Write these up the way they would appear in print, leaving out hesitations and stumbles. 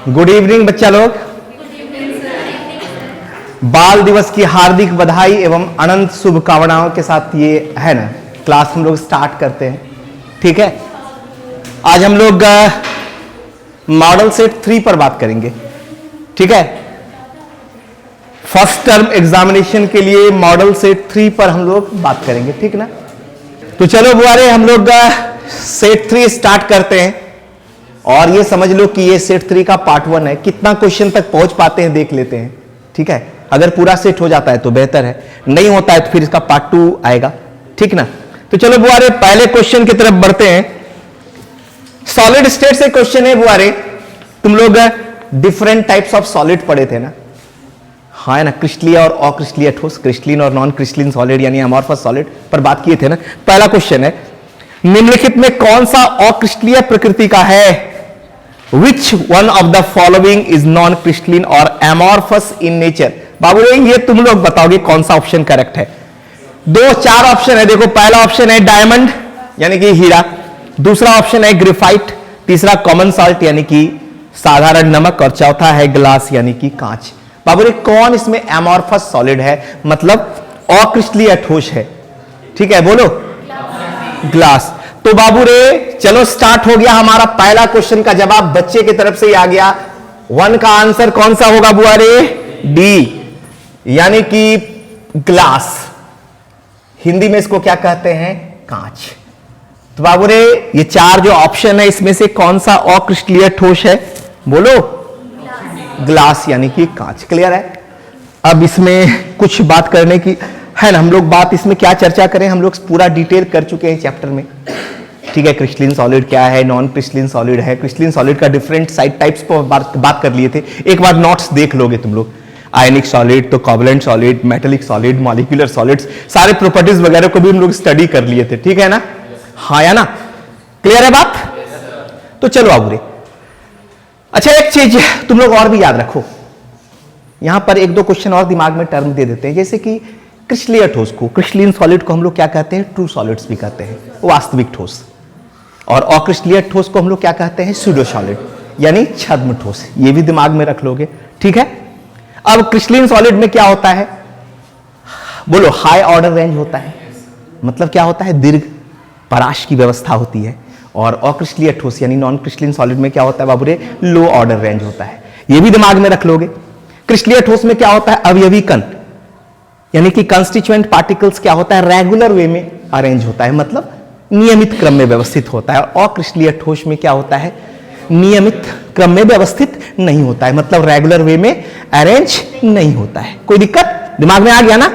Good evening बच्चा लोग। बाल दिवस की हार्दिक बधाई एवं अनंत शुभकामनाओं के साथ ये है ना क्लास हम लोग स्टार्ट करते हैं। ठीक है, आज हम लोग मॉडल सेट 3 पर बात करेंगे। ठीक है, फर्स्ट टर्म एग्जामिनेशन के लिए मॉडल सेट 3 पर हम लोग बात करेंगे। ठीक ना, तो चलो बुआरे हम लोग सेट 3 स्टार्ट करते हैं। और ये समझ लो कि ये सेट 3 का पार्ट 1 है। कितना क्वेश्चन तक पहुंच पाते हैं देख लेते हैं। ठीक है, अगर पूरा सेट हो जाता है तो बेहतर है, नहीं होता है तो फिर इसका पार्ट 2 आएगा। ठीक ना, तो चलो बुआरे पहले क्वेश्चन की तरफ बढ़ते हैं। सॉलिड स्टेट से क्वेश्चन है बुआरे। तुम लोग डिफरेंट टाइप्स ऑफ सॉलिड पढ़े थे ना, हाँ है ना, क्रिस्टलीय और अक्रिस्टलीय ठोस, क्रिस्टलीन और नॉन क्रिस्टलीन सॉलिड यानी अमॉर्फस सॉलिड पर बात किए थे ना। पहला क्वेश्चन है, निम्नलिखित में कौन सा अक्रिस्टलीय प्रकृति का है? Which one of the following is non-crystalline or amorphous in nature? बाबू ये तुम लोग बताओगे कौन सा ऑप्शन करेक्ट है। 4 ऑप्शन है। देखो, पहला ऑप्शन है डायमंड यानी कि हीरा, दूसरा ऑप्शन है ग्रेफाइट, तीसरा कॉमन सॉल्ट यानी कि साधारण नमक, और चौथा है ग्लास यानी कि कांच। बाबू कौन इसमें एमॉर्फस सॉलिड है, मतलब अक्रिस्टलीय ठोस है? ठीक है, बोलो ग्लास। तो बाबू रे चलो स्टार्ट हो गया हमारा पहला क्वेश्चन का जवाब बच्चे की तरफ से ही आ गया। 1 का आंसर कौन सा होगा बुआ रे? डी यानी कि ग्लास। हिंदी में इसको क्या कहते हैं? कांच। तो बाबू रे ये 4 जो ऑप्शन है इसमें से कौन सा अक्रिस्टलीय ठोस है? बोलो ग्लास यानी कि कांच। क्लियर है? अब इसमें कुछ बात करने की है ना, हम लोग बात इसमें क्या चर्चा करें, हम लोग पूरा डिटेल कर चुके हैं चैप्टर में। ठीक है, क्रिस्टलीन सॉलिड क्या है, नॉन क्रिस्टलीन सॉलिड है, क्रिस्टलीन सॉलिड का डिफरेंट साइड टाइप्स पर बात कर लिए थे। एक बार नोट्स देख लोगे तुम लोग, आयनिक सॉलिड, तो covalent solid, metallic solid, molecular solids, सारे प्रॉपर्टीज वगैरह को भी हम लोग स्टडी कर लिए थे। ठीक है ना, हाँ या ना? क्लियर है बात? तो चलो आगे। अच्छा, एक चीज तुम लोग और भी याद रखो, यहां पर 1-2 क्वेश्चन और दिमाग में टर्म दे देते हैं, जैसे कि क्रिस्टलीय ठोस को, क्रिस्टलीन सॉलिड को हम लोग क्या कहते हैं? ट्रू सॉलिड्स भी कहते हैं, वास्तविक ठोस। और अक्रिस्टलीय ठोस को हम लोग क्या कहते हैं? स्यूडो सॉलिड यानी छद्म ठोस। ये भी दिमाग में रख लोगे। ठीक है, अब क्रिस्टलीन सॉलिड में क्या होता है? बोलो हाई ऑर्डर रेंज होता है, मतलब क्या होता है? दीर्घ पराश की व्यवस्था होती है। और अक्रिस्टलीय ठोस यानी नॉन क्रिस्टलीन सॉलिड में क्या होता है बाबूरे? लो ऑर्डर रेंज होता है। ये भी दिमाग में रख लोगे। क्रिस्टलीय ठोस में क्या होता है? अवयवी कण यानी कि कंस्टिट्यूएंट पार्टिकल्स क्या होता है? रेगुलर वे में अरेंज होता है, मतलब नियमित क्रम में व्यवस्थित होता है। और अक्रिस्टलीय ठोस में क्या होता है? नियमित क्रम में व्यवस्थित नहीं होता है, मतलब रेगुलर वे में अरेंज नहीं होता है। कोई दिक्कत? दिमाग में आ गया ना?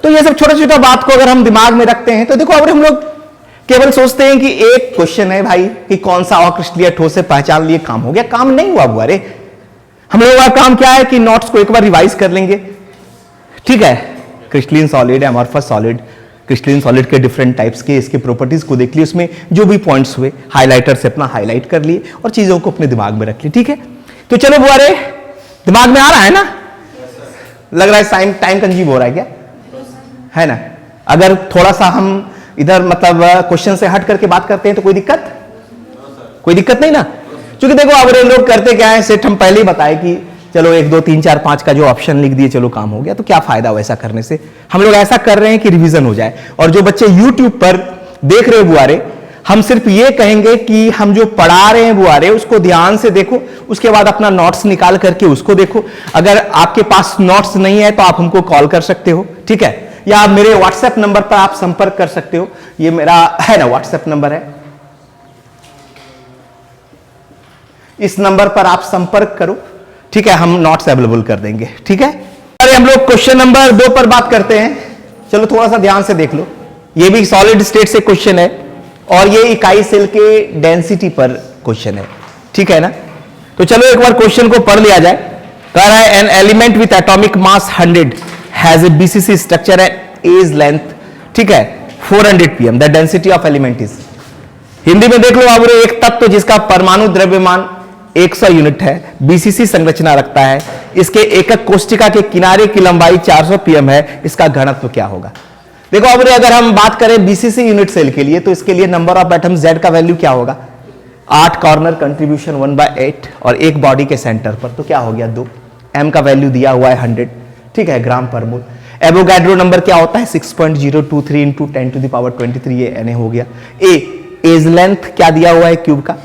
तो ये सब छोटा छोटा बात को अगर हम दिमाग में रखते हैं तो देखो, अब हम लोग केवल सोचते हैं कि एक क्वेश्चन है भाई कि कौन सा अक्रिस्टलीय ठोस से पहचान लिए, काम हो गया। काम नहीं हुआ बुआ रे। हम लोगों का काम क्या है कि नोट्स को एक बार रिवाइज कर लेंगे। ठीक है, crystalline solid, amorphous solid, crystalline solid के डिफरेंट टाइप्स के, इसके प्रॉपर्टीज को देख लिए, उसमें जो भी पॉइंट्स हुए हाइलाइटर से अपना हाईलाइट कर लिए और चीजों को अपने दिमाग में रख लिए। ठीक है, तो चलो बुआ रे, दिमाग में आ रहा है ना? लग रहा है टाइम कंज्यूम हो रहा है क्या? है ना? अगर थोड़ा सा हम इधर मतलब क्वेश्चन से हट करके बात करते हैं तो कोई दिक्कत? कोई दिक्कत नहीं ना? क्योंकि देखो अब लोग करते क्या है, सेट हम पहले ही बताए कि चलो 1 2 3 4 5 का जो ऑप्शन लिख दिए, चलो काम हो गया। तो क्या फायदा वैसा करने से? हम लोग ऐसा कर रहे हैं कि रिवीजन हो जाए। और जो बच्चे YouTube पर देख रहे हो बुआरे, हम सिर्फ ये कहेंगे कि हम जो पढ़ा रहे हैं बुआरे उसको ध्यान से देखो, उसके बाद अपना नोट्स निकाल करके उसको देखो। अगर आपके पास नोट्स नहीं है तो आप हमको कॉल कर सकते हो। ठीक है, या आप मेरे व्हाट्सएप नंबर पर आप संपर्क कर सकते हो। ये मेरा है ना व्हाट्सएप नंबर है, इस नंबर पर आप संपर्क करो। ठीक है, हम नोट्स अवेलेबल कर देंगे। ठीक है, अरे हम लोग क्वेश्चन नंबर 2 पर बात करते हैं। चलो थोड़ा सा ध्यान से देख लो, ये भी सॉलिड स्टेट से क्वेश्चन है और ये इकाई सेल के डेंसिटी पर क्वेश्चन है। ठीक है ना? तो चलो एक बार क्वेश्चन को पढ़ लिया जाए। कह रहा है an element with atomic mass 100 has a BCC structure and edge length, ठीक है, 400 pm, the density of element is. Hindi में देख लो आप, एक तत्व जिसका परमाणु द्रव्यमान 100 यूनिट है, बीसीसी संरचना रखता है, इसके एकक कोष्टिका के किनारे की लंबाई 400 pm है, इसका घनत्व क्या होगा? देखो अब अगर हम बात करें बीसीसी यूनिट सेल के लिए तो इसके लिए नंबर ऑफ एटम्स Z का वैल्यू क्या होगा? 8 कॉर्नर कंट्रीब्यूशन 1/8 और एक बॉडी के सेंटर पर, तो क्या हो गया 2। m का वैल्यू दिया हुआ है 100, ठीक है, ग्राम पर मोल। एवोगाड्रो नंबर क्या होता है 6.023 इंटू 10⁻23, ये Na हो गया। एज लेंथ क्या दिया हुआ है क्यूब का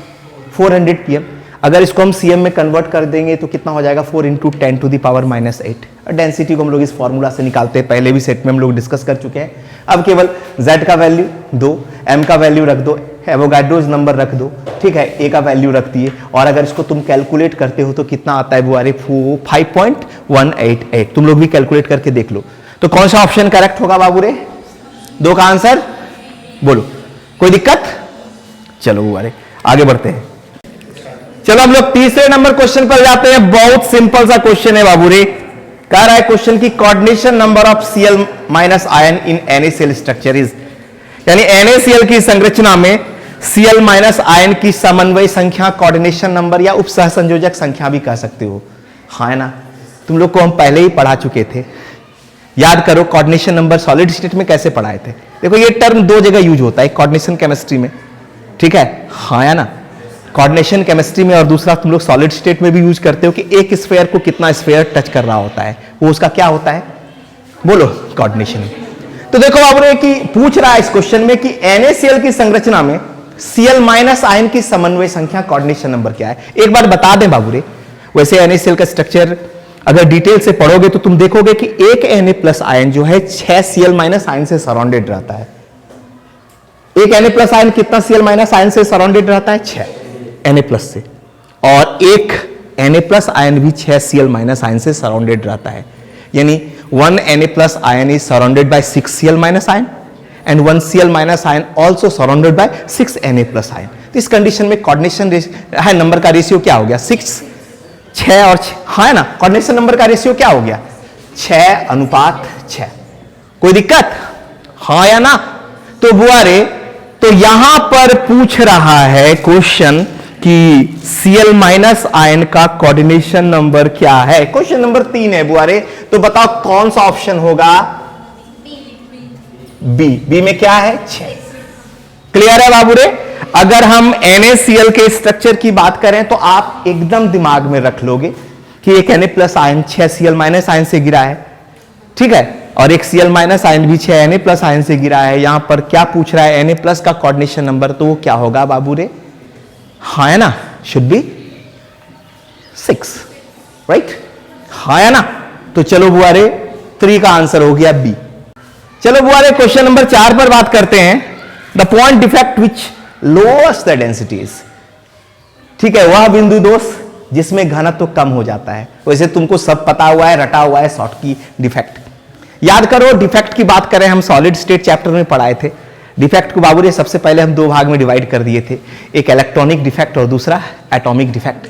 400 pm, अगर इसको हम cm में कन्वर्ट कर देंगे तो कितना हो जाएगा 4 इंटू 10⁻⁻8। डेंसिटी को हम लोग इस फॉर्मूला से निकालते हैं, पहले भी सेट में हम लोग डिस्कस कर चुके हैं। अब केवल z का वैल्यू 2, m का वैल्यू रख दो, एवोगाड्रोज नंबर रख दो, ठीक है, a का वैल्यू रख दिए, और अगर इसको तुम कैलकुलेट करते हो तो कितना आता है बुआरे 5.188। तुम लोग भी कैलकुलेट करके देख लो। तो कौन सा ऑप्शन करेक्ट होगा बाबूरे? 2 का आंसर बोलो, कोई दिक्कत? चलो बुआरे आगे बढ़ते हैं। चलो हम लोग तीसरे नंबर क्वेश्चन पर जाते हैं। बहुत सिंपल सा क्वेश्चन है बाबूरे। कह रहा है क्वेश्चन की coordination number of Cl minus ion in NaCl structure is, यानी NaCl की संरचना में Cl माइनस आयन की समन्वय संख्या, कोऑर्डिनेशन नंबर या उपसह संयोजक संख्या भी कह सकते हो। हाँ है ना, तुम लोग को हम पहले ही पढ़ा चुके थे, याद करो कोऑर्डिनेशन नंबर सॉलिड स्टेट में कैसे पढ़ाए थे। देखो ये टर्म 2 जगह यूज होता है, कोऑर्डिनेशन केमिस्ट्री में, ठीक है, हाँ या ना, कोऑर्डिनेशन केमिस्ट्री में, और दूसरा तुम लोग सॉलिड स्टेट में भी यूज करते हो कि एक स्फीयर को कितना स्फीयर टच कर रहा होता है, वो उसका क्या होता है, बोलो, कोऑर्डिनेशन। तो देखो बाबूरे कि पूछ रहा है इस क्वेश्चन में कि NaCl की संरचना में Cl माइनस आयन की समन्वय संख्या, कोऑर्डिनेशन नंबर क्या है। एक बार बता दें बाबूरे, वैसे NaCl का स्ट्रक्चर अगर डिटेल से पढ़ोगे तो तुम देखोगे कि एक Na प्लस आयन जो है 6 Cl माइनस आयन से सराउंडेड रहता है। एक Na प्लस आयन कितना Cl माइनस आयन से सराउंडेड रहता है? 6 Na प्लस से, और एक Na प्लस आयन भी 6 Cl माइनस आयन से सराउंडेड रहता है। यानी 1 Na plus ion is surrounded by 6 Cl minus ion and 1 Cl minus ion also surrounded by 6 Na plus ion. तो इस कंडीशन में कोऑर्डिनेशन है नंबर का रेशियो क्या हो गया 6 और 6, हाँ है ना, कोऑर्डिनेशन नंबर का रेशियो क्या हो गया 6:6। कोई दिक्कत? हाँ या ना? तो बुआरे तो यहां पर पूछ रहा है क्वेश्चन कि Cl माइनस आयन का कोऑर्डिनेशन नंबर क्या है। क्वेश्चन नंबर 3 है बुआरे, तो बताओ कौन सा ऑप्शन होगा? बी में क्या है 6। क्लियर है बाबूरे? अगर हम NaCl के स्ट्रक्चर की बात करें तो आप एकदम दिमाग में रख लोगे कि एक Na plus ion 6 Cl minus ion से गिरा है, ठीक है, और एक Cl माइनस आयन भी 6 Na प्लस आयन से गिरा है। यहां पर क्या पूछ रहा है Na प्लस का कोऑर्डिनेशन नंबर, तो वो क्या होगा बाबूरे? हाँ है ना, शुड बी 6, राइट, हाँ है ना। तो चलो बुआरे 3 का आंसर हो गया बी। चलो बुआरे क्वेश्चन नंबर 4 पर बात करते हैं। The point defect which lowers the densities, ठीक है, वह बिंदु दोष जिसमें घनत्व तो कम हो जाता है। वैसे तुमको सब पता हुआ है, रटा हुआ है शॉर्टकी डिफेक्ट। याद करो डिफेक्ट की बात करें, हम सॉलिड स्टेट चैप्टर में पढ़ाए थे। डिफेक्ट को बाबूरे सबसे पहले हम 2 भाग में डिवाइड कर दिए थे, एक इलेक्ट्रॉनिक डिफेक्ट और दूसरा एटॉमिक डिफेक्ट।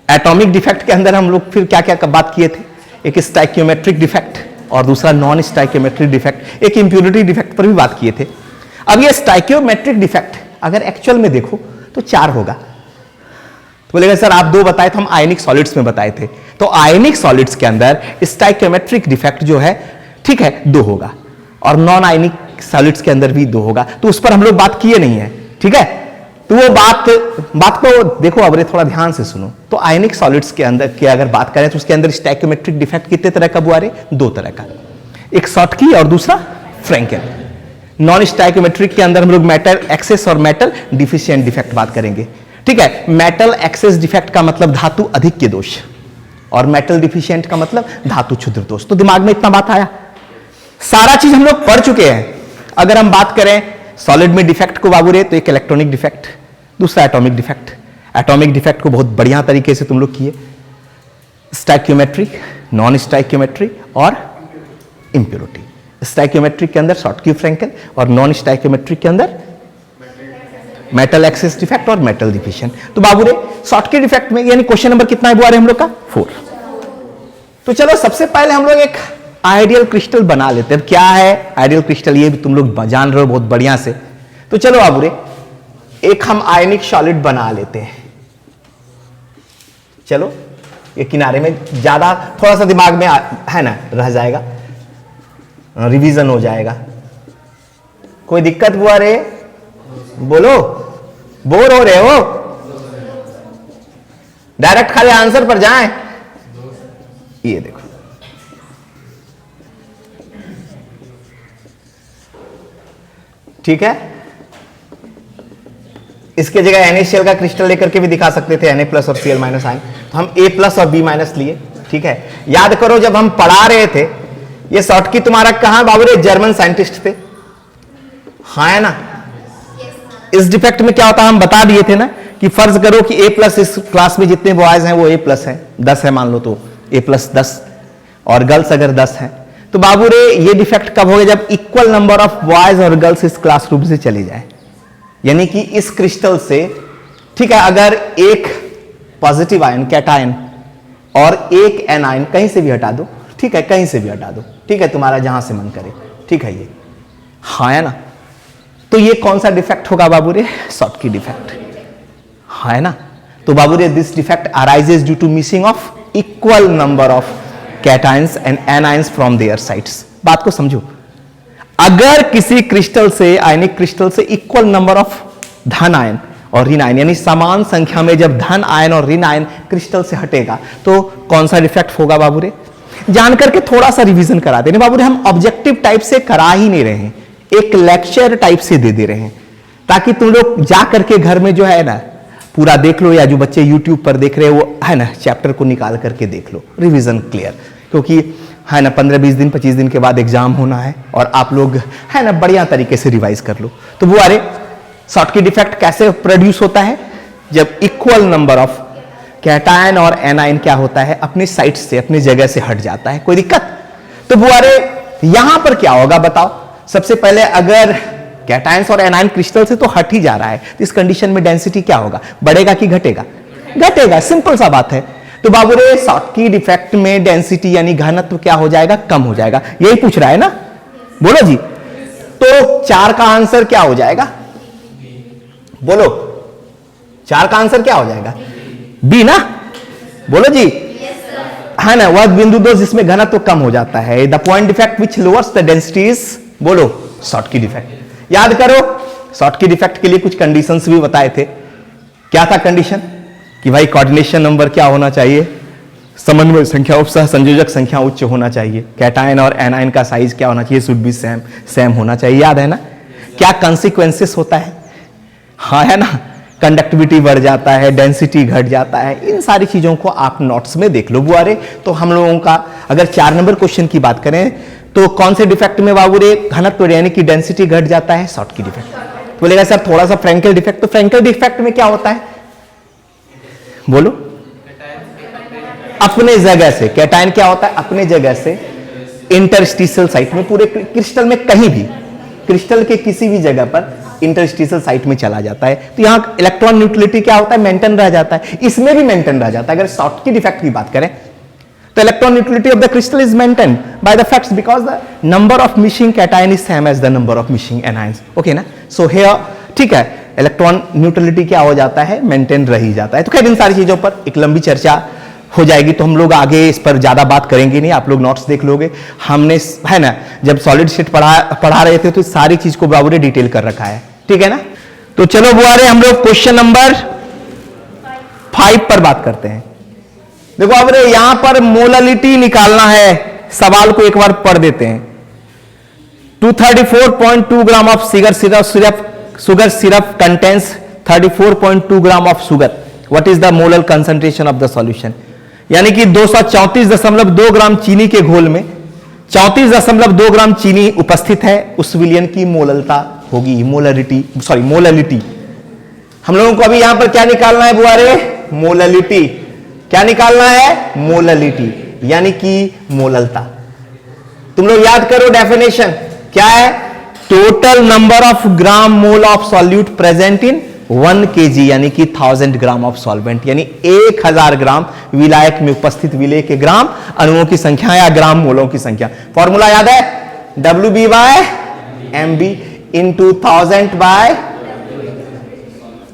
एटॉमिक डिफेक्ट के अंदर हम लोग फिर क्या क्या बात किए थे, एक स्टाइकियोमेट्रिक डिफेक्ट और दूसरा नॉन स्टाइकियोमेट्रिक डिफेक्ट, एक इंप्योरिटी डिफेक्ट पर भी बात किए थे। अब ये स्टाइकियोमेट्रिक डिफेक्ट अगर एक्चुअल में देखो तो 4 होगा। तो बोलेगा सर आप 2 बताए थे, हम आयनिक सॉलिड्स में बताए थे। तो आयनिक सॉलिड्स के अंदर स्टाइकियोमेट्रिक डिफेक्ट जो है, ठीक है, 2 होगा, और नॉन आयनिक सॉलिड्स के अंदर भी 2 होगा। तो उस पर हम लोग बात किए नहीं है, ठीक है। तो वो बात को देखो अब थोड़ा ध्यान से सुनो। तो आयनिक सॉलिड्स के अंदर की अगर बात करें तो उसके अंदर स्टाइकियोमेट्रिक डिफेक्ट कितने तरह का बुआरे? 2 तरह का, एक शॉर्टकी और दूसरा फ्रैंकेल। नॉन स्टाइकियोमेट्रिक के अंदर हम लोग मेटल एक्सेस और मेटल डिफिशिएंट डिफेक्ट बात करेंगे, ठीक है। मेटल एक्सेस डिफेक्ट का मतलब धातु अधिक के दोष, और मेटल डिफिशिएंट का मतलब धातु क्षुद्र दोष। तो दिमाग में इतना बात आया, सारा चीज हम लोग पढ़ चुके हैं। अगर हम बात करें सॉलिड में डिफेक्ट को बाबूरे, तो एक इलेक्ट्रॉनिक डिफेक्ट, दूसरा एटॉमिक डिफेक्ट। एटॉमिक डिफेक्ट को बहुत बढ़िया तरीके से तुम लोग किए, स्टाइकियोमेट्रिक, नॉन स्टाइकियोमेट्रिक और इंप्योरिटी। स्टाइकियोमेट्रिक के अंदर शॉर्टकी फ्रैंकेल और नॉन स्टाइकियोमेट्रिक के अंदर मेटल एक्सेस डिफेक्ट और मेटल डिफिशिएंट। तो बाबूरे शॉर्टकी डिफेक्ट में यानी क्वेश्चन नंबर कितना है बुआरे हम लोग का? 4। तो चलो सबसे पहले हम लोग एक आइडियल क्रिस्टल बना लेते हैं। अब क्या है आइडियल क्रिस्टल, ये भी तुम लोग जान रहे हो बहुत बढ़िया से। तो चलो बाबूरे एक हम आयनिक सॉलिड बना लेते हैं। चलो ये किनारे में ज्यादा थोड़ा सा दिमाग में है ना रह जाएगा, रिवीजन हो जाएगा। कोई दिक्कत बुआ रे? बोलो, बोर हो रहे हो? डायरेक्ट खाली आंसर पर जाएं। ये देखो, ठीक है। इसके जगह NaCl का क्रिस्टल लेकर के भी दिखा सकते थे, Na+ और Cl- आयन, तो हम A+ और B- लिए, ठीक है। याद करो जब हम पढ़ा रहे थे, ये शॉर्टकी तुम्हारा कहां बाबू रे, जर्मन साइंटिस्ट थे, हाँ है ना। इस डिफेक्ट में क्या होता है हम बता दिए थे ना, कि फर्ज करो कि A+ इस क्लास में जितने बॉयज हैं वो A+ है, 10 है मान लो, तो A+ 10, और गर्ल्स अगर 10 है, तो बाबू रे ये डिफेक्ट कब होगा, जब इक्वल नंबर ऑफ बॉयज और गर्ल्स इस क्लासरूम से चले जाए। यानी कि इस क्रिस्टल से, ठीक है, अगर एक पॉजिटिव आयन कैटायन और एक एनायन कहीं से भी हटा दो, ठीक है, कहीं से भी हटा दो, ठीक है, तुम्हारा जहां से मन करे, ठीक है, ये हाँ है ना। तो ये कौन सा डिफेक्ट होगा बाबू रे, शॉर्टकी डिफेक्ट, हाँ है ना। तो बाबू रे this defect arises due to missing of equal number of cations and anions from their sites. बात को समझो, अगर किसी क्रिस्टल से, आयनिक क्रिस्टल से इक्वल नंबर ऑफ धन आयन और ऋण आयन, यानी समान संख्या में जब धन आयन और ऋण आयन क्रिस्टल से हटेगा, तो कौन सा डिफेक्ट होगा बाबू रे। जान करके थोड़ा सा रिवीजन करा देने बाबू रे, हम ऑब्जेक्टिव टाइप से करा ही नहीं रहे हैं, एक लेक्चर टाइप से दे रहे हैं, ताकि तुम लोग जा करके घर में जो है ना पूरा देख लो, या जो बच्चे यूट्यूब पर देख रहे हैं वो है ना चैप्टर को निकाल करके देख लो, रिवीजन क्लियर, क्योंकि है ना 15-20 दिन 25 दिन के बाद एग्जाम होना है, और आप लोग है ना बढ़िया तरीके से रिवाइज कर लो। तो वो अरे शॉर्टकी डिफेक्ट कैसे प्रोड्यूस होता है, जब इक्वल नंबर ऑफ कैटायन और एनायन क्या होता है, अपनी साइट से, अपनी जगह से हट जाता है। कोई दिक्कत? तो वो अरे यहां पर क्या होगा बताओ। सबसे पहले अगर कैटायंस और एनायन क्रिस्टल से तो हट ही जा रहा है, तो इस कंडीशन में डेंसिटी क्या होगा, बढ़ेगा कि घटेगा? घटेगा, सिंपल सा बात है। तो बाबू रे शॉर्टकी डिफेक्ट में डेंसिटी यानी घनत्व क्या हो जाएगा, कम हो जाएगा। यही पूछ रहा है ना, बोलो जी। तो 4 का आंसर क्या हो जाएगा, बोलो 4 का आंसर क्या हो जाएगा, बी ना, बोलो जी। है ना, वह बिंदु 2 जिसमें घनत्व कम हो जाता है, the point defect which lowers the density is, बोलो शॉर्टकी डिफेक्ट। याद करो शॉर्टकी डिफेक्ट के लिए कुछ कंडीशंस भी बताए थे। क्या था कंडीशन, कि भाई कोऑर्डिनेशन नंबर क्या होना चाहिए, समन्वय संख्या उपसह संयोजक संख्या उच्च होना चाहिए, कैटायन और एनायन का साइज क्या होना चाहिए, शुड बी सेम होना चाहिए। याद है ना, क्या कॉन्सिक्वेंसेस होता है, हाँ है ना, कंडक्टिविटी बढ़ जाता है, डेंसिटी घट जाता है, इन सारी चीजों को आप नोट्स में देख लो बुआरे। तो हम लोगों का अगर 4 नंबर क्वेश्चन की बात करें तो कौन से डिफेक्ट में बाबू रे घनत्व यानी कि डेंसिटी घट जाता है, शॉर्टकी डिफेक्ट। तो बोलेगा सर थोड़ा सा फ्रैंकेल डिफेक्ट, तो फ्रैंकेल डिफेक्ट में क्या होता है, बोलो अपने जगह से, कैटायन क्या होता है अपने जगह से इंटरस्टिशियल साइट में, पूरे क्रिस्टल में कहीं भी, क्रिस्टल के किसी भी जगह पर इंटरस्टिशियल साइट में चला जाता है। तो यहां इलेक्ट्रॉन न्यूट्रलिटी क्या होता है, मेंटेन रह जाता है, इसमें भी मेंटेन रह जाता है। अगर शॉर्टकी डिफेक्ट की बात करें तो electron neutrality of the crystal is maintain by the facts because the number of missing cation is same as the number of missing anions. Okay ना, सो हियर ठीक है, इलेक्ट्रॉन न्यूट्रलिटी क्या हो जाता है, मेंटेन रह ही जाता है। तो खैर इन सारी चीजों पर एक लंबी चर्चा हो जाएगी, तो हम लोग आगे इस पर ज्यादा बात करेंगे नहीं, आप लोग नोट्स देख लोगे। हमने है ना जब सॉलिड स्टेट पढ़ा रहे थे तो सारी चीज को बाबू ने डिटेल कर रखा है, ठीक है ना। तो चलो बुआरे हम लोग क्वेश्चन नंबर 5 पर बात करते हैं। देखो अब यहां पर मोललिटी निकालना है, सवाल को एक बार पढ़ देते हैं। 234.2 gram of sugar syrup contains 34.2 gram of sugar. What is the molar concentration of the solution? यानी कि 234.2 ग्राम चीनी के घोल में 34.2 ग्राम चीनी उपस्थित है, उस विलयन की मोललता होगी, मोललिटी। हम लोगों को अभी यहां पर क्या निकालना है बुआरे, मोललिटी। क्या निकालना है, मोललिटी यानी कि मोललता। तुम लोग याद करो डेफिनेशन क्या है, total number of gram mole of solute present in 1 kg यानी कि 1000 ग्राम ऑफ सॉल्वेंट, यानी 1000 ग्राम विलायक में उपस्थित विलेय के ग्राम अणुओं की संख्या या ग्राम मोलों की संख्या। फॉर्मूला याद है, WB/MB इंटू 1000 बाय,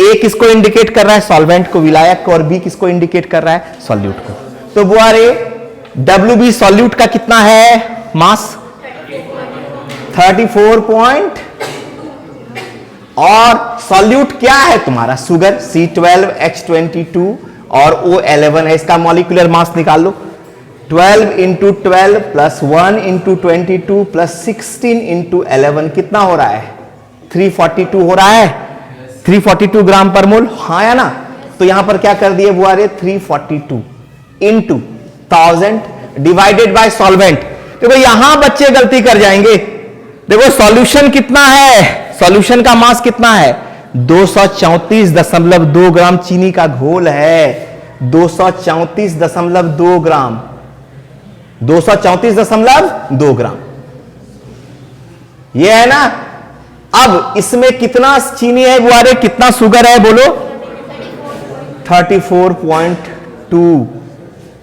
ए किसको इंडिकेट कर रहा है, सॉल्वेंट को, विलायक को, और बी किसको इंडिकेट कर रहा है, सॉल्यूट को। तो बुआरे WB सॉल्यूट का कितना है मास, 34 और सॉल्यूट क्या है तुम्हारा, शुगर C12H22 और O11 है, इसका मॉलिक्यूलर मास निकाल लो। 12 into 12 plus 1 into 22 plus 16 into 11 कितना हो रहा है? 342 हो रहा है, 342 ग्राम पर मोल, हाँ या ना? तो यहां पर क्या कर दिए बुआ रे, 342 इंटू 1000 डिवाइडेड बाय सॉल्वेंट। देखो यहां बच्चे गलती कर जाएंगे, देखो सॉल्यूशन कितना है, सॉल्यूशन का मास कितना है? 234.2 ग्राम चीनी का घोल है, 234.2 ग्राम, 234.2 ग्राम ये है ना। अब इसमें कितना चीनी है बुआरे, कितना शुगर है बोलो? 34.2।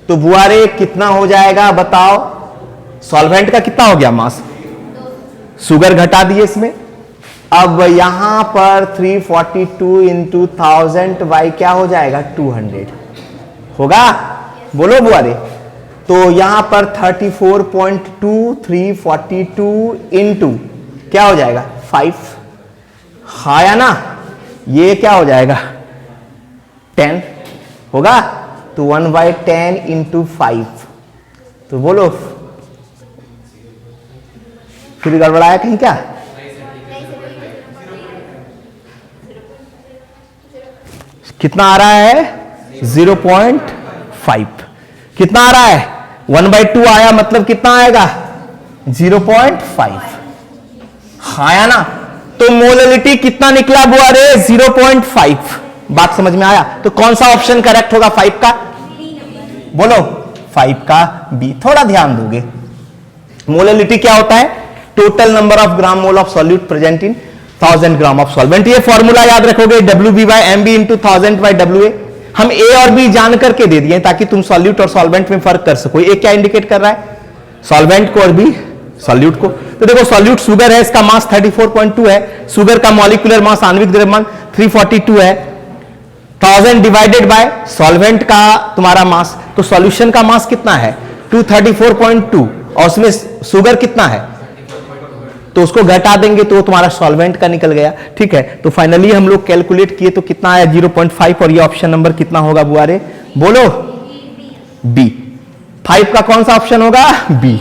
तो बुआरे कितना हो जाएगा बताओ? सॉल्वेंट का कितना हो गया मास, शुगर घटा दिए इसमें। अब यहां पर 342 इंटू 1000 बाई क्या हो जाएगा? 200 होगा, बोलो बुआरे। तो यहां पर 34.2 342 इंटू क्या हो जाएगा? 5, हाँ या ना? ये क्या हो जाएगा? 10 होगा। तो 1/10 इंटू 5, तो बोलो फिर गड़बड़ाया कहीं क्या? कितना आ रहा है? 0.5। कितना आ रहा है? 1/2 आया, मतलब कितना आएगा? 0.5, हाँ या ना? तो मोलरिटी कितना निकला बुआ रे? 0.5। बात समझ में आया? तो कौन सा ऑप्शन करेक्ट होगा 5 का? बोलो 5 का बी। थोड़ा ध्यान दोगे, मोलरिटी क्या होता है? Total number of gram mole of solute present in 1000 gram of solvent. ये फॉर्मूला याद रखोगे, WB/MB इंटू 1000/WA। हम ए और बी जान करके दे दिए ताकि तुम सॉल्यूट और सॉल्वेंट में फर्क कर सको। ए क्या इंडिकेट कर रहा है? सॉल्वेंट को, और बी सॉल्यूट को। तो देखो सॉल्यूट शुगर है, इसका मास 34.2 है, शुगर का मॉलिक्यूलर मास आणविक द्रव्यमान 342 है, 1000 डिवाइडेड बाय सॉल्वेंट का तुम्हारा मास, तो सॉल्यूशन का मास कितना है? 234.2 और उसमें शुगर कितना है? तो उसको घटा देंगे तो तुम्हारा सॉल्वेंट का निकल गया, ठीक है। तो फाइनली हम लोग कैलकुलेट किए तो कितना आया? 0.5। और ये ऑप्शन नंबर कितना होगा बुआरे, बोलो? बी। 5 का कौन सा ऑप्शन होगा? बी।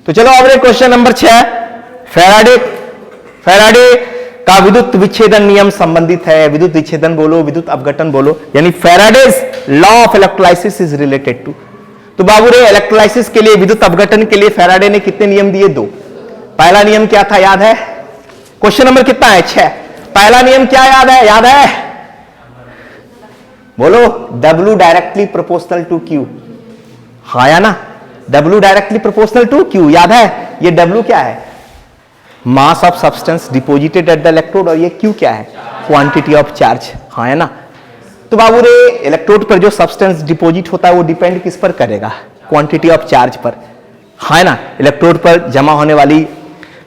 तो चलो अब क्वेश्चन नंबर 6। फैराडे का विद्युत विच्छेदन नियम संबंधित है। विद्युत विच्छेदन बोलो, विद्युत अपघटन बोलो, यानी Faraday's law of electrolysis is related to. तो बाबू रे इलेक्ट्रोलाइसिस के लिए, विद्युत अपघटन के लिए फैराडे ने कितने नियम दिए? 2। पहला नियम क्या था याद है? क्वेश्चन नंबर कितना है? 6। पहला नियम क्या याद है? याद है? बोलो W directly proportional to Q, हाँ या ना? W directly proportional to Q, याद है? ये W क्या है? Mass of substance deposited at the electrode, और ये Q क्या है? क्वांटिटी ऑफ चार्ज, हाँ है ना? तो बाबू रे इलेक्ट्रोड पर जो सब्सटेंस डिपोजिट होता है वो डिपेंड किस पर करेगा? क्वांटिटी ऑफ चार्ज पर, हाँ ना? इलेक्ट्रोड पर जमा होने वाली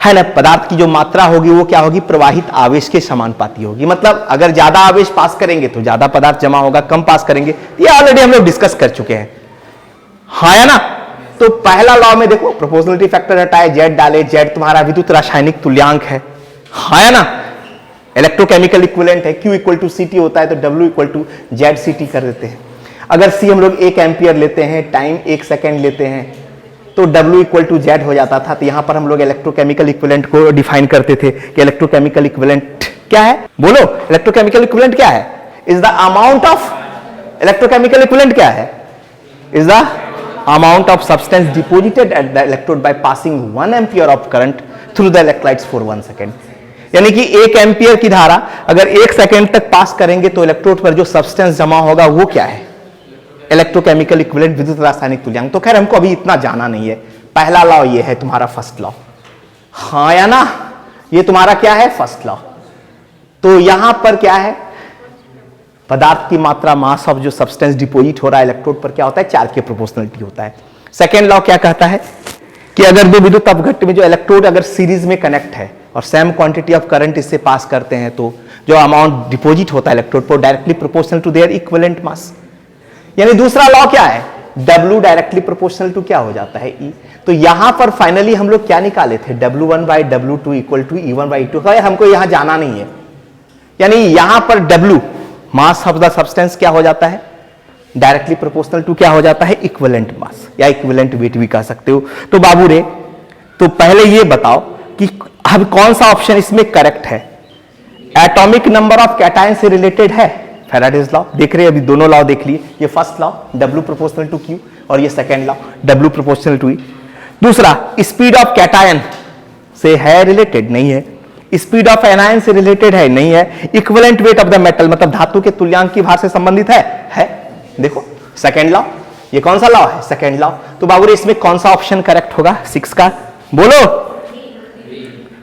है ना पदार्थ की जो मात्रा होगी वो क्या होगी? प्रवाहित आवेश के समानुपाती होगी। मतलब अगर ज्यादा आवेश पास करेंगे तो ज्यादा पदार्थ जमा होगा, कम पास करेंगे, ये ऑलरेडी हम लोग डिस्कस कर चुके हैं, हाँ या ना? तो पहला लॉ में देखो प्रोपोर्शनलिटी फैक्टर हटाए, जेड डाले, जेड तुम्हारा विद्युत रासायनिक तुल्यांक है, हाँ या ना? इलेक्ट्रोकेमिकल इक्विवेलेंट है, Q इक्वल टू CT होता है तो W इक्वल टू ZCT कर देते हैं। अगर C हम लोग 1 एम्पियर लेते हैं, टाइम 1 सेकेंड लेते हैं, तो W इक्वल टू Z हो जाता था। तो यहां पर हम लोग इलेक्ट्रोकेमिकल इक्विवेलेंट को डिफाइन करते थे कि इलेक्ट्रोकेमिकल इक्विवेलेंट क्या है? बोलो इलेक्ट्रोकेमिकल इक्विवेलेंट क्या है? Is the amount of, electrochemical equivalent क्या है? Is the amount of substance deposited at the electrode by passing 1 ampere of current through the electrolytes for 1 second. यानी कि 1 एम्पियर की धारा अगर 1 सेकेंड तक पास करेंगे तो इलेक्ट्रोड पर जो सब्सटेंस जमा होगा वो क्या है? इलेक्ट्रोकेमिकल इक्विवेलेंट, विद्युत रासायनिक तुल्यांक। तो खैर हमको अभी इतना जाना नहीं है। पहला लॉ ये है तुम्हारा फर्स्ट लॉ, हाँ या ना? ये तुम्हारा क्या है? First law. तो यहां पर क्या है? पदार्थ की मात्रा, मास ऑफ जो सब्सटेंस डिपोजिट हो रहा है इलेक्ट्रोड पर क्या होता है? चार्ज के प्रोपोर्शनलिटी होता है। सेकेंड लॉ क्या कहता है कि अगर दो विद्युत अपघट्ट में जो इलेक्ट्रोड अगर सीरीज में कनेक्ट है और सेम क्वांटिटी ऑफ करंट इससे पास करते हैं तो जो अमाउंट डिपोजिट होता है इलेक्ट्रोड पर directly proportional to their equivalent mass. यानी दूसरा लॉ क्या है? W डायरेक्टली प्रोपोर्शनल टू क्या हो जाता है? E। तो यहां पर फाइनली हम लोग क्या निकाले थे? W1/W2 equal to E1/E2। हमको यहां जाना नहीं है, यानी यहां पर W mass of the substance क्या हो जाता है? डायरेक्टली प्रोपोर्शनल टू क्या हो जाता है, इक्विवेलेंट मास या इक्विवेलेंट वेट भी कह सकते हो। तो बाबू रे, तो पहले ये बताओ कि अब कौन सा ऑप्शन इसमें करेक्ट है। एटॉमिक नंबर ऑफ कैटायन से रिलेटेड है फैराडेज लॉ, देख रहे हैं अभी दोनों लॉ देख लिए। ये first law W proportional to Q और ये second law W proportional to E। दूसरा, स्पीड ऑफ कैटायन से है रिलेटेड, नहीं है। स्पीड ऑफ एनायन से रिलेटेड है, नहीं है। Equivalent weight of the metal मतलब धातु के तुल्यांक की भार से संबंधित है। देखो सेकेंड लॉ, ये कौन सा लॉ है, सेकेंड लॉ। तो बाबू रे, इसमें कौन सा ऑप्शन करेक्ट होगा 6 का, बोलो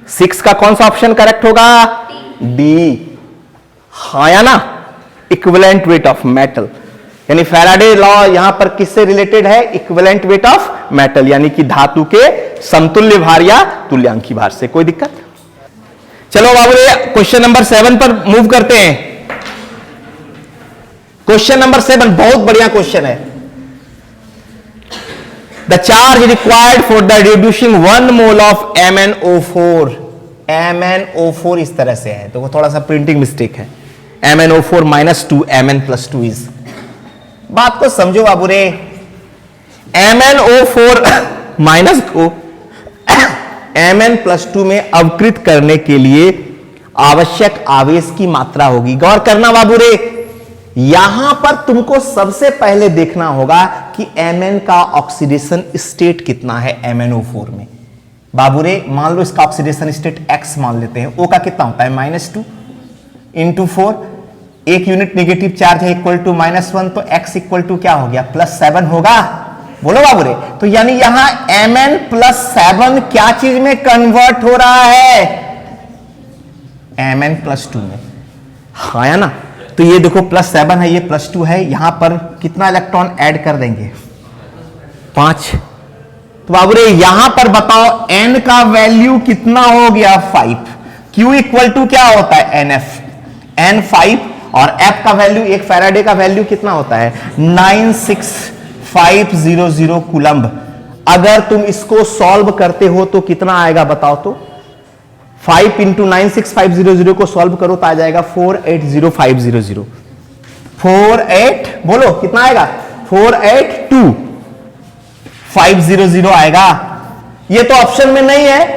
6 का कौन सा ऑप्शन करेक्ट होगा, डी, हाँ या ना, इक्विवेलेंट वेट ऑफ मेटल। यानी फैराडे लॉ यहां पर किससे रिलेटेड है, इक्विवेलेंट वेट ऑफ मेटल, यानी कि धातु के समतुल्य भार या तुल्यांकी भार से। कोई दिक्कत? चलो बाबू रे, क्वेश्चन नंबर 7 पर मूव करते हैं। क्वेश्चन नंबर 7 बहुत बढ़िया क्वेश्चन है। The charge required for the reducing 1 mole of MnO4, MnO4 इस तरह से है, तो वो थोड़ा सा प्रिंटिंग मिस्टेक है। MnO4 -2 Mn+2 इज, बात को समझो बाबू रे। MnO4 माइनस को Mn+2 में अवकृत करने के लिए आवश्यक आवेश की मात्रा होगी। गौर करना बाबू रे, यहां पर तुमको सबसे पहले देखना होगा कि Mn का ऑक्सीडेशन स्टेट कितना है MnO4 में। बाबू रे, मान लो इसका ऑक्सीडेशन स्टेट X मान लेते हैं, O का कितना होता है -2 इंटू 4, एक यूनिट नेगेटिव चार्ज है इक्वल टू -1, तो X इक्वल टू क्या हो गया, +7 होगा। बोलो बाबू रे, तो यानी यहां Mn+7 क्या चीज में कन्वर्ट हो रहा है, Mn+2 में, हाँ या ना। तो ये देखो +7 है, ये +2 है, यहां पर कितना इलेक्ट्रॉन ऐड कर देंगे, 5। तो बाबू रे, यहां पर बताओ N का वैल्यू कितना हो गया, 5। Q इक्वल टू क्या होता है, NF, N 5, और F का वैल्यू, एक फैराडे का वैल्यू कितना होता है, 96500 कूलम्ब। अगर तुम इसको सॉल्व करते हो तो कितना आएगा बताओ तो, 5 × 96500 को सॉल्व करो तो आ जाएगा 480500, 48, बोलो कितना आएगा, 482,500 आएगा। ये तो ऑप्शन में नहीं है,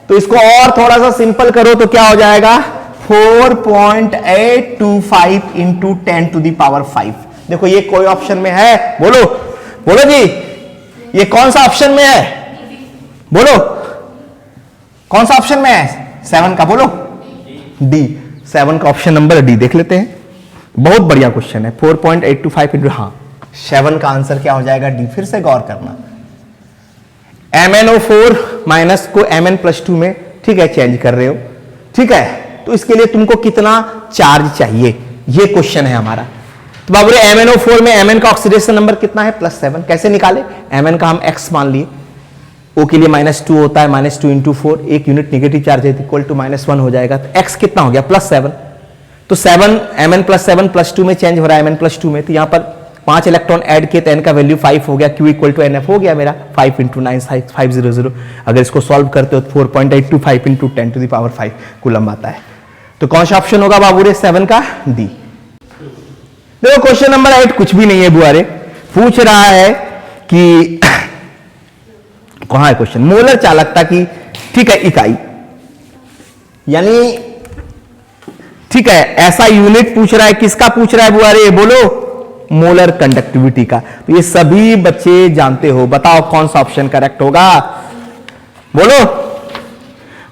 तो इसको और थोड़ा सा सिंपल करो तो क्या हो जाएगा, 4.825 × 10⁵ देखो ये कोई ऑप्शन में है, बोलो बोलो जी, ये कौन सा ऑप्शन में है, बोलो कौन सा ऑप्शन में है, 7 का, बोलो डी, 7 का ऑप्शन नंबर डी देख लेते हैं। बहुत बढ़िया क्वेश्चन है, 4.825 × हाँ 7 का आंसर क्या हो जाएगा, डी। फिर से गौर करना, MnO4 माइनस को Mn+2 में, ठीक है, चेंज कर रहे हो, ठीक है, तो इसके लिए तुमको कितना चार्ज चाहिए, ये क्वेश्चन है हमारा। तो बाबू रे, MnO4 में Mn का ऑक्सीडेशन नंबर कितना है, +7। कैसे निकाले, Mn का हम x मान लिए, O के लिए -2 होता है, -2 × 4, एक यूनिट नेगेटिव चार्ज है इक्वल टू -1 हो जाएगा, तो x कितना हो गया, +7। तो 7 Mn+7 +2 में चेंज हो रहा है, Mn+2 में, तो यहां पर 5 इलेक्ट्रॉन ऐड किए तो N का वैल्यू 5 हो गया, Q इक्वल टू NF हो गया मेरा 5 × 96500। अगर इसको सॉल्व करते हो तो 4.825 × 10⁵ कूलम्ब आता है। तो कौन सा ऑप्शन होगा बाबू रे, 7 का डी। देखो क्वेश्चन नंबर 8 कुछ भी नहीं है बुआरे, पूछ रहा है कि कहां है क्वेश्चन, मोलर चालकता की, ठीक है, इकाई, यानी ठीक है, ऐसा यूनिट पूछ रहा है, किसका पूछ रहा है बुआरे, बोलो मोलर कंडक्टिविटी का। तो ये सभी बच्चे जानते हो, बताओ कौन सा ऑप्शन करेक्ट होगा, बोलो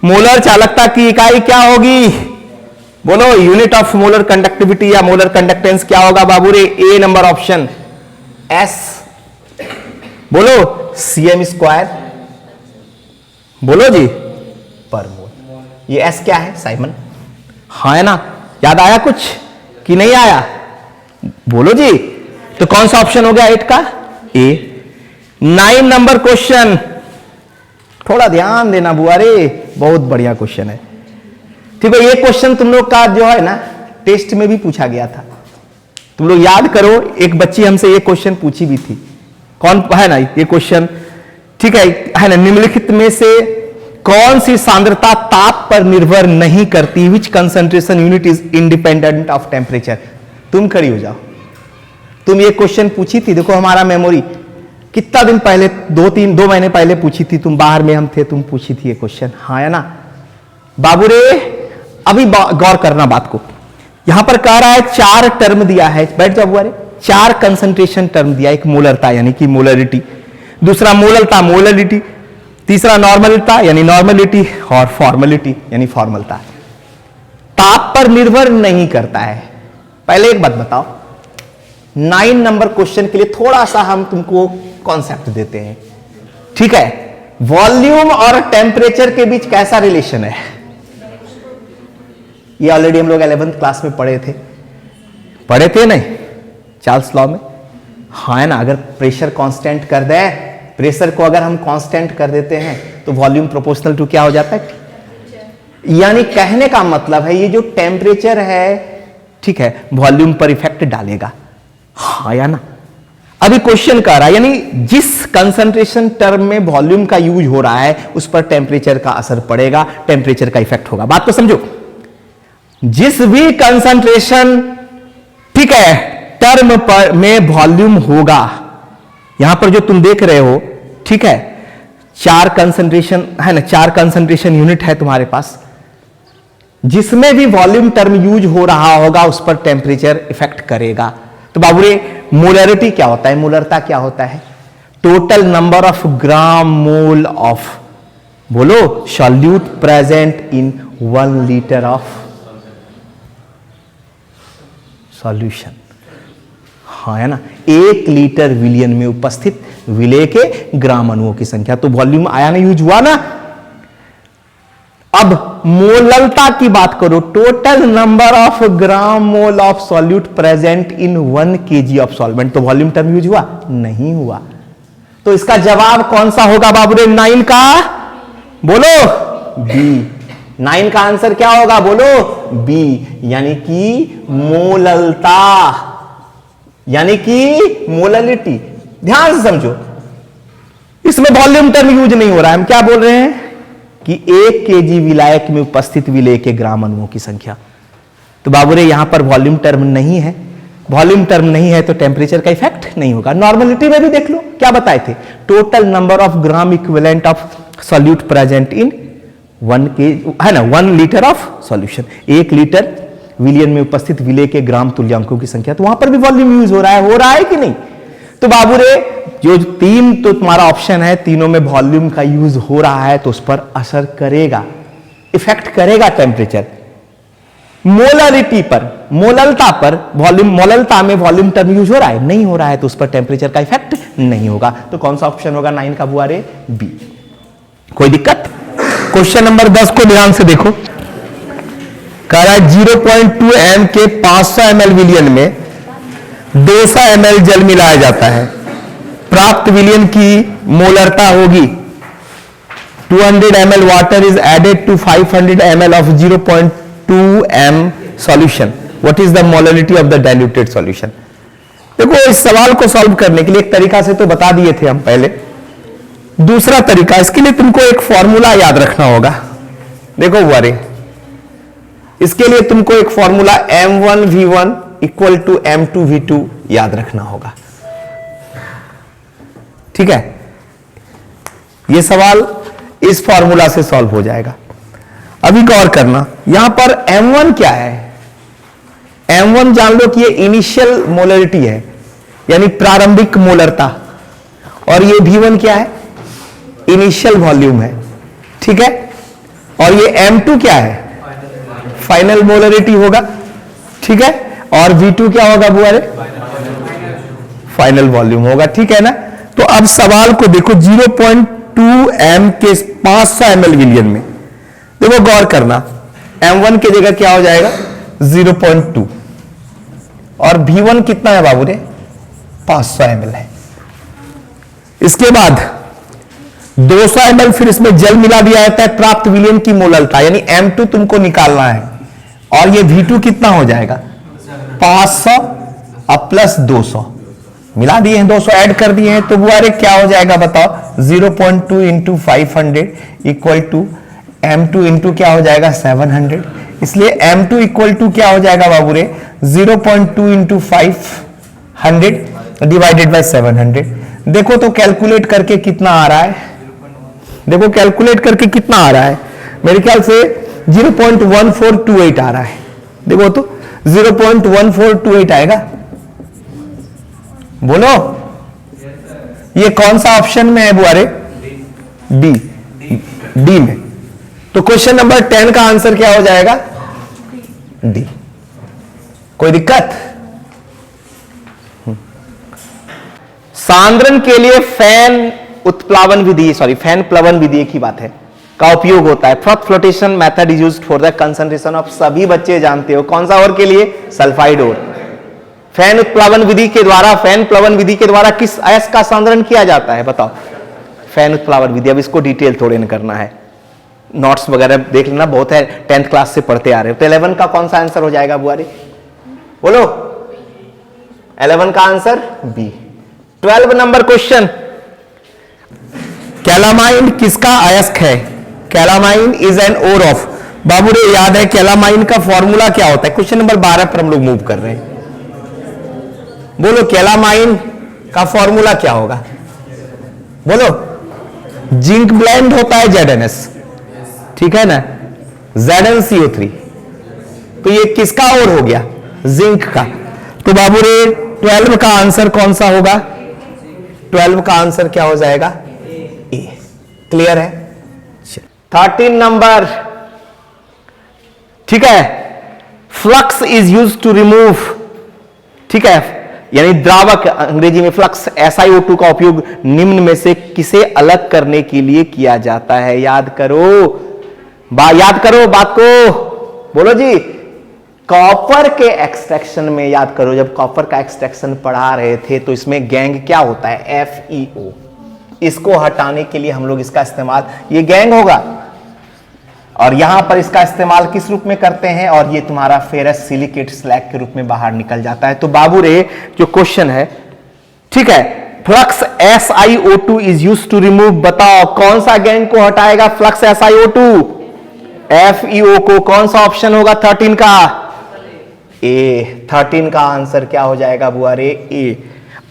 मोलर चालकता की इकाई क्या होगी, बोलो यूनिट ऑफ मोलर कंडक्टिविटी या मोलर कंडक्टेंस क्या होगा बाबू रे, ए नंबर ऑप्शन, एस, बोलो cm², बोलो जी पर मोल। ये एस क्या है साइमन, हाँ है ना, याद आया कुछ कि नहीं आया, बोलो जी। तो कौन सा ऑप्शन हो गया 8 का, ए। 9 नंबर क्वेश्चन, थोड़ा ध्यान देना बुआ रे, बहुत बढ़िया क्वेश्चन है, ठीक है। ये क्वेश्चन तुम लोग का जो है ना टेस्ट में भी पूछा गया था, तुम लोग याद करो, एक बच्ची हमसे ये क्वेश्चन पूछी भी थी, कौन है ना ये क्वेश्चन, ठीक है ना, निम्नलिखित में से कौन सी सांद्रता ताप पर निर्भर नहीं करती, which concentration unit is independent of temperature. तुम खड़ी हो जाओ, तुम ये क्वेश्चन पूछी थी, देखो हमारा मेमोरी कितना दिन पहले, 2 महीने पहले पूछी थी, तुम बाहर में हम थे, तुम पूछी थी ये क्वेश्चन, हाँ है ना बाबू रे। अभी गौर करना बात को, यहां पर कह रहा है 4 टर्म दिया है, बैठ जाओ बुआ रे, 4 कंसंट्रेशन टर्म दिया, एक मोलरता यानी कि मोलरिटी, दूसरा मोललता मोलरिटी, तीसरा नॉर्मलता यानी नॉर्मलिटी, और फॉर्मलिटी यानी फॉर्मलता। ताप पर निर्भर नहीं करता है। पहले एक बात बताओ, 9 नंबर क्वेश्चन के लिए थोड़ा सा हम तुमको कॉन्सेप्ट देते हैं, ठीक है। वॉल्यूम और टेम्परेचर के बीच कैसा रिलेशन है, ये ऑलरेडी हम लोग 11th क्लास में पढ़े थे नहीं, चार्ल्स लॉ में, हाँ है ना। अगर प्रेशर कांस्टेंट कर दे, प्रेशर को अगर हम कांस्टेंट कर देते हैं तो वॉल्यूम प्रोपोर्शनल टू क्या हो जाता है, यानी कहने का मतलब है ये जो टेम्परेचर है, ठीक है, वॉल्यूम पर इफेक्ट डालेगा, हाँ या ना। अभी क्वेश्चन कर रहा है, यानी जिस कंसंट्रेशन टर्म में वॉल्यूम का यूज हो रहा है उस पर टेम्परेचर का असर पड़ेगा, टेम्परेचर का इफेक्ट होगा। बात तो समझो, जिस भी कंसंट्रेशन, ठीक है, टर्म पर में वॉल्यूम होगा, यहां पर जो तुम देख रहे हो, ठीक है, 4 कंसंट्रेशन है ना, 4 कंसंट्रेशन यूनिट है तुम्हारे पास, जिसमें भी वॉल्यूम टर्म यूज हो रहा होगा उस पर टेम्परेचर इफेक्ट करेगा। तो बाबू रे, मोलरिटी क्या होता है, मोलरता क्या होता है, total number of gram mole of, बोलो, solute present in 1 litre of solution, हाँ है ना। 1 लीटर विलियन में उपस्थित विलेय के ग्राम अणुओं की संख्या, तो वॉल्यूम आया ना, यूज हुआ ना। अब मोललता की बात करो, total number of gram mole of solute present in 1 kg of solvent, तो वॉल्यूम टर्म यूज हुआ नहीं हुआ। तो इसका जवाब कौन सा होगा बाबू रे, 9 का, बोलो बी। 9 का आंसर क्या होगा, बोलो बी, यानी कि मोललता, यानी कि मोललिटी। ध्यान से समझो, इसमें वॉल्यूम टर्म यूज नहीं हो रहा है, हम क्या बोल रहे हैं कि 1 kg विलायक में उपस्थित विलेय के ग्राम अणुओं की संख्या। तो बाबू रे, यहां पर वॉल्यूम टर्म नहीं है, वॉल्यूम टर्म नहीं है तो टेम्परेचर का इफेक्ट नहीं होगा। नॉर्मलिटी में भी देख लो, क्या बताए थे, total number of gram equivalent of solute present in 1 kg है ना, 1 लीटर ऑफ सॉल्यूशन, 1 लीटर विलियन में उपस्थित विलेय के ग्राम तुल्यांकों की संख्या, तो वहां पर भी वॉल्यूम यूज हो रहा है कि नहीं। तो बाबू रे, जो 3 तो तुम्हारा ऑप्शन है, तीनों में वॉल्यूम का यूज हो रहा है तो उस पर असर करेगा, इफेक्ट करेगा टेम्परेचर। मोलरिटी पर, मोललता पर वॉल्यूम, मोललता में वॉल्यूम टर्म यूज हो रहा है, नहीं हो रहा है तो उस पर टेम्परेचर का इफेक्ट नहीं होगा। तो कौन सा ऑप्शन होगा 9 का बुआ रे, बी। कोई दिक्कत। क्वेश्चन नंबर 10 को ध्यान से देखो, कह रहा है 0.2 m के 500 ml विलियन में 200 ml जल मिलाया जाता है, प्राप्त विलियन की मोलरता होगी 200 ml water is added to 500 ml of 0.2 m solution, what is the molarity of the diluted solution. देखो, इस सवाल को सॉल्व करने के लिए एक तरीका से तो बता दिए थे हम पहले, दूसरा तरीका, इसके लिए तुमको एक फॉर्मूला याद रखना होगा। देखो वारे, इसके लिए तुमको एक formula m1v1 equal to m2v2 याद रखना होगा, ठीक है। यह सवाल इस फॉर्मूला से सॉल्व हो जाएगा। अभी गौर करना, यहां पर m1 क्या है, m1 जान लो कि ये इनिशियल मोलरिटी है, यानी प्रारंभिक मोलरता, और ये v1 क्या है, इनिशियल वॉल्यूम है, ठीक है। और ये m2 क्या है, फाइनल मोलरिटी होगा, ठीक है। और v2 क्या होगा बुआ रे, फाइनल वॉल्यूम होगा, ठीक है ना। तो अब सवाल को देखो, 0.2 m के 500 ml विलियन में, देखो गौर करना, m1 की जगह क्या हो जाएगा 0.2, और v1 कितना है बाबू रे, 500 ml है। इसके बाद 200 ml फिर इसमें जल मिला दिया जाता है, प्राप्त विलियन की मोललता, यानी m2 तुमको निकालना है, और ये v2 कितना हो जाएगा 500 अब प्लस 200 मिला दिए हैं, 200 ऐड कर दिए हैं, तो बुआरे क्या हो जाएगा बताओ, 0.2 into 500 equal to m2 into क्या हो जाएगा 700, इसलिए m2 इक्वल टू क्या हो जाएगा बाबू रे, 0.2 इंटू 5 100 डिवाइडेड बाय 700। देखो तो कैलकुलेट करके कितना आ रहा है, देखो कैलकुलेट करके कितना आ रहा है, मेरे ख्याल से 0.1428 आ रहा है। देखो तो 0.1428 आएगा। बोलो ये कौन सा ऑप्शन में है बुआरे? बी, डी में। तो क्वेश्चन नंबर 10 का आंसर क्या हो जाएगा? डी। कोई दिक्कत? सांद्रण के लिए फैन उत्प्लावन विधि, सॉरी फैन प्लवन विधि एक ही बात है, का उपयोग होता है। First flotation method is used for the concentration of, सभी बच्चे जानते हो कौन सा और के लिए? सल्फाइड और। फैन उत्प्लावन विधि के द्वारा, फैन प्लवन विधि के द्वारा किस अयस्क का सांद्रण किया जाता है? बताओ। फैन उत्प्लावन विधि। अब इसको डिटेल थोड़े न करना है, नोट्स वगैरह देख लेना, बहुत है, 10th क्लास से पढ़ते आ रहे हो। तो 11 का कौन सा आंसर हो जाएगा बुआरी? बोलो। 11 का answer B. 12 number question, calamine किसका अयस्क है? Calamine is an ore of. बाबू रे याद है कैलामाइन का फॉर्मूला क्या होता है? क्वेश्चन नंबर 12 पर हम लोग मूव कर रहे हैं। बोलो कैलामाइन का फॉर्मूला क्या होगा? बोलो। जिंक ब्लेंड होता है ZnS, ठीक है ना, ZnCO3। तो ये किसका और हो गया? जिंक का। तो बाबू रे 12 का आंसर कौन सा होगा? 12 का आंसर क्या हो जाएगा? ए। क्लियर है? 13 नंबर, ठीक है, flux is use to remove, ठीक है, यानी द्रावक अंग्रेजी में फ्लक्स SiO2 का उपयोग निम्न में से किसे अलग करने के लिए किया जाता है? याद करो, याद करो बात को, बोलो जी। कॉपर के एक्सट्रैक्शन में याद करो, जब कॉपर का एक्सट्रैक्शन पढ़ा रहे थे तो इसमें गैंग क्या होता है? FeO। इसको हटाने के लिए हम लोग इसका इस्तेमाल, ये गैंग होगा, और यहां पर इसका इस्तेमाल किस रूप में करते हैं? और ये तुम्हारा फेरस सिलिकेट स्लैग के रूप में बाहर निकल जाता है। तो बाबू रे जो क्वेश्चन है, ठीक है, flux SiO2 is used to remove, बताओ कौन सा गैंग को हटाएगा? फ्लक्स SiO2, FeO को। कौन सा ऑप्शन होगा 13 का? ए। 13 का आंसर क्या हो जाएगा बुआ रे? ए।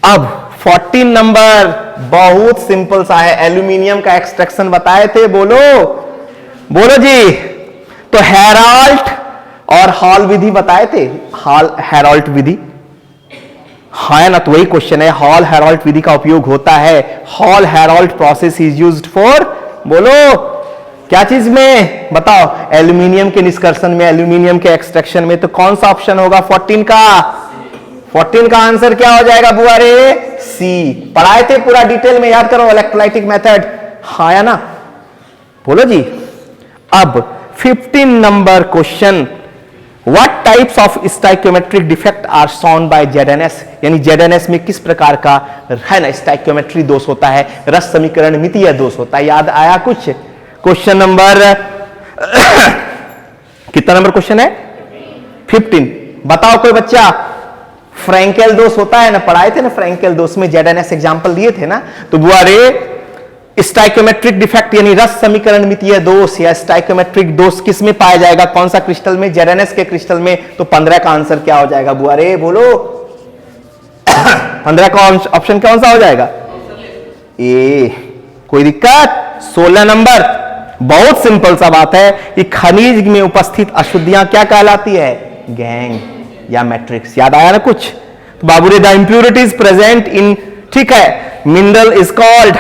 अब 14 नंबर बहुत सिंपल सा है, एल्यूमिनियम का एक्सट्रैक्शन बताए थे, बोलो बोलो जी। तो हेराल्ट और हॉल विधि बताए थे, हॉल हेराल्ट विधि, हाँ ना, तो वही क्वेश्चन है। हॉल हेराल्ट विधि का उपयोग होता है, Hall Heroult process is used for, बोलो क्या चीज में? बताओ। एल्यूमिनियम के निष्कर्षण में, एल्यूमिनियम के एक्सट्रैक्शन में। तो कौन सा ऑप्शन होगा 14 का? 14 का आंसर क्या हो जाएगा बुआ रे? सी। पढ़ाए थे पूरा डिटेल में, याद करो, इलेक्ट्रोलाइटिक मेथड, हाँ या ना, बोलो जी। अब 15 number question, what types of stoichiometric defect are shown by ZnS, यानी ZnS में किस प्रकार का है ना स्टाइक्योमेट्री दोष होता है, रस समीकरण मितीय दोष होता है। याद आया कुछ? क्वेश्चन नंबर कितना नंबर क्वेश्चन है? 15। बताओ कोई बच्चा। फ्रैंकेल दोष होता है ना, पढ़ाए थे ना फ्रैंकेल दोष में, ZnS एग्जांपल दिए थे ना। तो बुआ रे स्टाइक्योमेट्रिक डिफेक्ट यानी रस समीकरण मितीय दोष या स्टाइक्योमेट्रिक दोष किस में पाया जाएगा? कौन सा क्रिस्टल में? ZnS के क्रिस्टल में। तो 15 का आंसर क्या हो जाएगा बुआ रे? बोलो। 15 का ऑप्शन कौन सा हो जाएगा? ए। कोई दिक्कत? 16 नंबर, बहुत सिंपल सा बात है कि खनिज में उपस्थित अशुद्धियां क्या कहलाती है? गैंग या मैट्रिक्स। याद आया ना कुछ? तो बाबू रे द इंप्यूरिटीज प्रेजेंट इन, ठीक है, मिनरल इज कॉल्ड,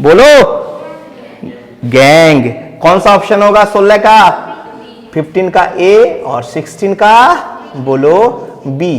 बोलो गैंग। कौन सा ऑप्शन होगा 16 का? 15 का ए और 16 का बोलो बी।